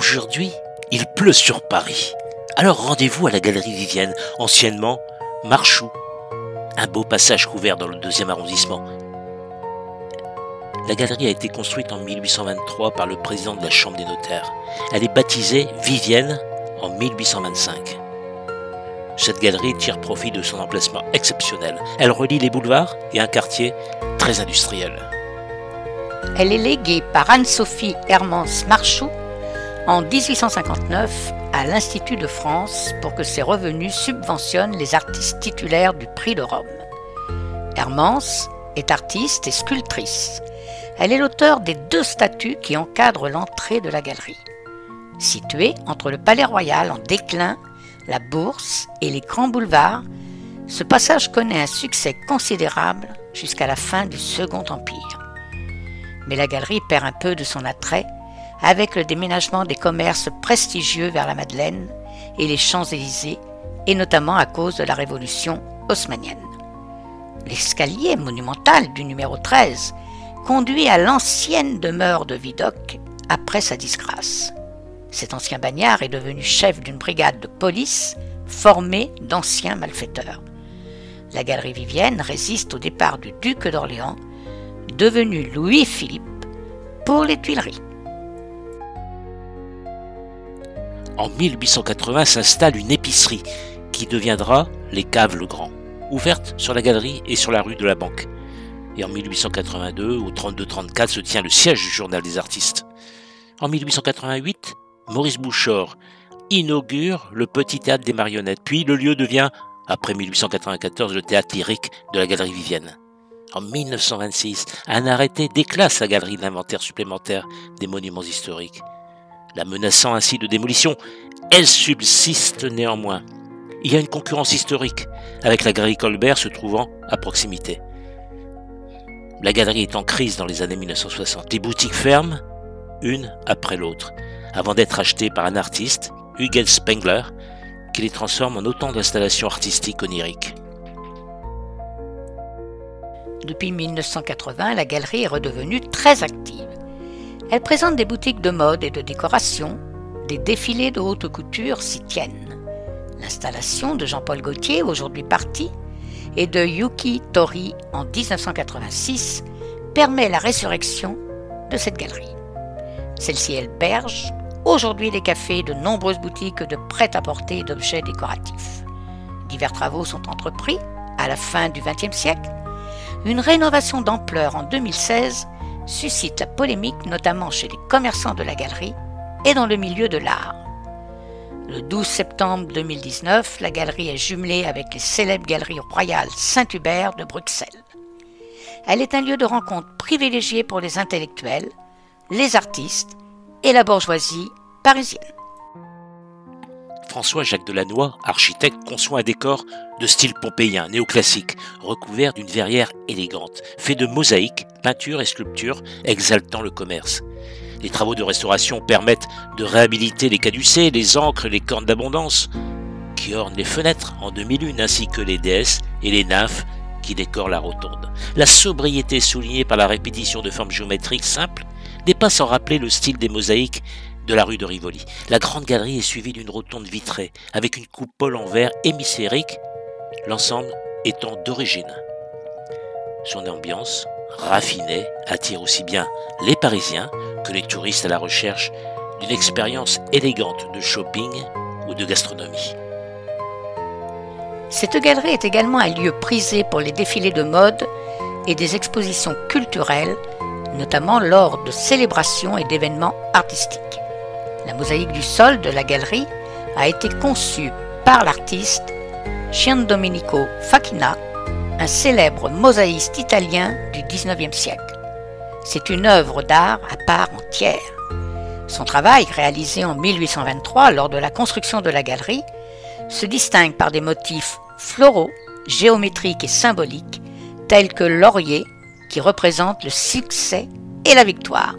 Aujourd'hui, il pleut sur Paris. Alors rendez-vous à la Galerie Vivienne, anciennement Marchou. Un beau passage couvert dans le 2e arrondissement. La galerie a été construite en 1823 par le président de la Chambre des notaires. Elle est baptisée Vivienne en 1825. Cette galerie tire profit de son emplacement exceptionnel. Elle relie les boulevards et un quartier très industriel. Elle est léguée par Anne-Sophie Hermance Marchou en 1859 à l'Institut de France pour que ses revenus subventionnent les artistes titulaires du prix de Rome. Hermance est artiste et sculptrice. Elle est l'auteur des 2 statues qui encadrent l'entrée de la galerie. Située entre le Palais Royal en déclin, la Bourse et les grands boulevards, ce passage connaît un succès considérable jusqu'à la fin du Second Empire. Mais la galerie perd un peu de son attrait avec le déménagement des commerces prestigieux vers la Madeleine et les Champs-Élysées, et notamment à cause de la révolution haussmannienne. L'escalier monumental du numéro 13 conduit à l'ancienne demeure de Vidocq après sa disgrâce. Cet ancien bagnard est devenu chef d'une brigade de police formée d'anciens malfaiteurs. La Galerie Vivienne résiste au départ du duc d'Orléans, devenu Louis-Philippe, pour les Tuileries. En 1880 s'installe une épicerie qui deviendra les Caves Legrand, ouverte sur la galerie et sur la rue de la Banque. Et en 1882, au 32-34, se tient le siège du Journal des artistes. En 1888, Maurice Bouchard inaugure le Petit Théâtre des Marionnettes, puis le lieu devient, après 1894, le théâtre lyrique de la Galerie Vivienne. En 1926, un arrêté déclasse la galerie de l'inventaire supplémentaire des monuments historiques. La menaçant ainsi de démolition, elle subsiste néanmoins. Il y a une concurrence historique, avec la galerie Colbert se trouvant à proximité. La galerie est en crise dans les années 1960. Les boutiques ferment, une après l'autre, avant d'être achetées par un artiste, Hugues Spengler, qui les transforme en autant d'installations artistiques oniriques. Depuis 1980, la galerie est redevenue très active. Elle présente des boutiques de mode et de décoration, des défilés de haute couture s'y tiennent. L'installation de Jean-Paul Gaultier, aujourd'hui parti, et de Yuki Tori en 1986 permet la résurrection de cette galerie. Celle-ci héberge aujourd'hui des cafés et de nombreuses boutiques de prêt-à-porter et d'objets décoratifs. Divers travaux sont entrepris à la fin du XXe siècle. Une rénovation d'ampleur en 2016 suscite la polémique notamment chez les commerçants de la galerie et dans le milieu de l'art. Le 12 septembre 2019, la galerie est jumelée avec les célèbres galeries royales Saint-Hubert de Bruxelles. Elle est un lieu de rencontre privilégié pour les intellectuels, les artistes et la bourgeoisie parisienne. François-Jacques Delannoy, architecte, conçoit un décor de style pompéien, néoclassique, recouvert d'une verrière élégante, fait de mosaïques, peintures et sculptures exaltant le commerce. Les travaux de restauration permettent de réhabiliter les caducées, les ancres et les cornes d'abondance qui ornent les fenêtres en demi-lune, ainsi que les déesses et les nymphes qui décorent la rotonde. La sobriété soulignée par la répétition de formes géométriques simples n'est pas sans rappeler le style des mosaïques de la rue de Rivoli. La grande galerie est suivie d'une rotonde vitrée avec une coupole en verre hémisphérique, l'ensemble étant d'origine. Son ambiance raffinée attire aussi bien les Parisiens que les touristes à la recherche d'une expérience élégante de shopping ou de gastronomie. Cette galerie est également un lieu prisé pour les défilés de mode et des expositions culturelles, notamment lors de célébrations et d'événements artistiques. La mosaïque du sol de la galerie a été conçue par l'artiste Giandomenico Facchina, un célèbre mosaïste italien du XIXe siècle. C'est une œuvre d'art à part entière. Son travail, réalisé en 1823 lors de la construction de la galerie, se distingue par des motifs floraux, géométriques et symboliques, tels que l'orier, qui représente le succès et la victoire,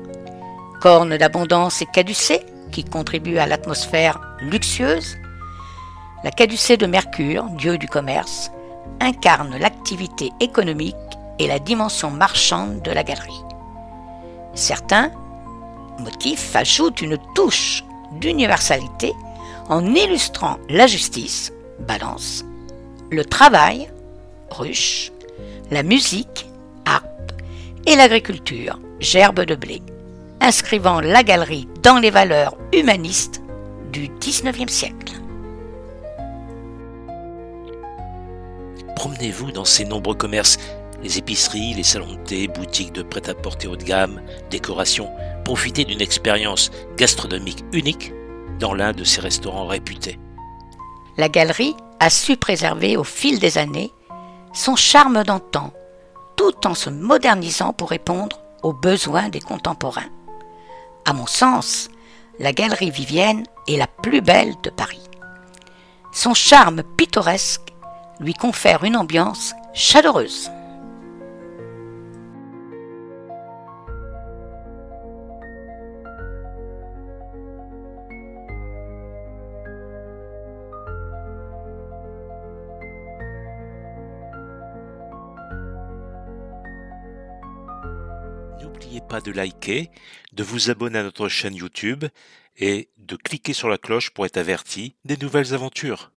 cornes d'abondance et caducées, qui contribuent à l'atmosphère luxueuse. La caducée de Mercure, dieu du commerce, incarne l'activité économique et la dimension marchande de la galerie. Certains motifs ajoutent une touche d'universalité en illustrant la justice, Balance, le travail, Ruche, la musique, Harpe, et l'agriculture, Gerbe de blé, inscrivant la galerie dans les valeurs humanistes du XIXe siècle. Promenez-vous dans ces nombreux commerces, les épiceries, les salons de thé, boutiques de prêt-à-porter haut de gamme, décorations. Profitez d'une expérience gastronomique unique dans l'un de ces restaurants réputés. La galerie a su préserver au fil des années son charme d'antan, tout en se modernisant pour répondre aux besoins des contemporains. À mon sens, la galerie Vivienne est la plus belle de Paris. Son charme pittoresque lui confère une ambiance chaleureuse. N'oubliez pas de liker, de vous abonner à notre chaîne YouTube et de cliquer sur la cloche pour être averti des nouvelles aventures.